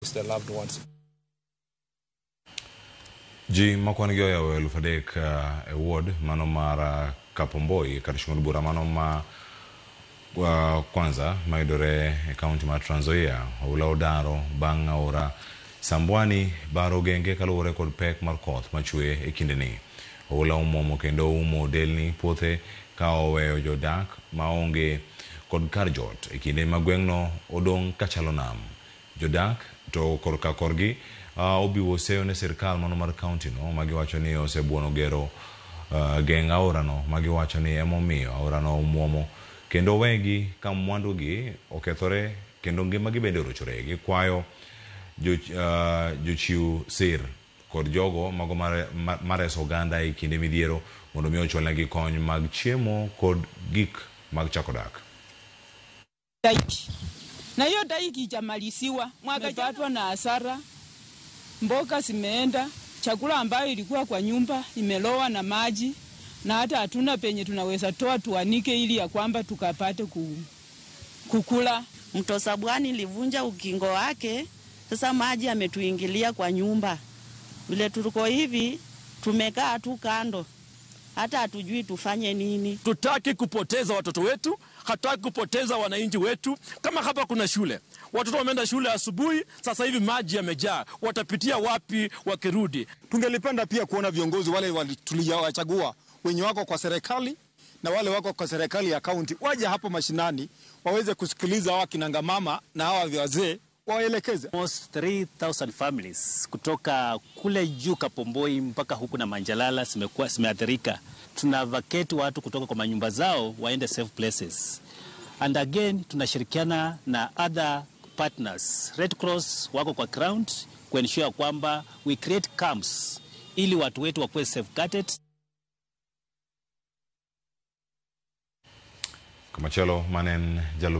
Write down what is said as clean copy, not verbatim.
their loved ones. Ji makwanigyo ya welu fadek award mano mara Kapomboi katishungu bura mano ma kwanza maidore county ma Trans Nzoia ula odaro banga ora Sambwani baro genge kalore kod pek mar koth machue e kindeni ula umomo kendo umo delni puothe ka oweyo jodak maonge kod karjot e kinde magwengno odong kachalo nam jodak to korka korgi obiwo seyo ne sirkal mano mar county no magiwacho ni osebuono gero geng aora no magiwacho ni emomiyo aora no muomo kendo wegi ka mwandugi okethore kendo ngimagi bende orochore gi kwayo jochiw sir kod jogo mago mareso oganda e kinde midhiero mondo mi ochulnegi kony mag chiemo kod gik mag chako dak. Na hiyo daiki ijamalisiwa mwaka patwa na hasara, mboga zimeenda, chakula ambayo ilikuwa kwa nyumba imelowa na maji, na hata hatuna penye tunaweza toa tuanike ili ya kwamba tukapate kukula. Mto Sambwani livunja ukingo wake, sasa maji yametuingilia kwa nyumba. Vile tuko hivi tumekaa tu kando, hata hatujui tufanye nini. Tutaki kupoteza watoto wetu, hataki kupoteza wananchi wetu. Kama hapa kuna shule, watoto wameenda shule asubuhi, sasa hivi maji yamejaa, watapitia wapi wakirudi? Tungelipenda pia kuona viongozi wale tuliowachagua wenye wako kwa serikali na wale wako kwa serikali ya kaunti waje hapo mashinani waweze kusikiliza hawa kinanga mama na hawa wazee waelekeze. Almost 3,000 families kutoka kule juu Kapomboi mpaka huku na Manjalala zimeathirika. Tuna vacate watu kutoka kwa manyumba zao waende safe places. And again tunashirikiana na other partners. Red Cross wako kwa ground kuensure kwamba we create camps ili watu wetu wakuwe safeguarded. Kamachelo manen jalu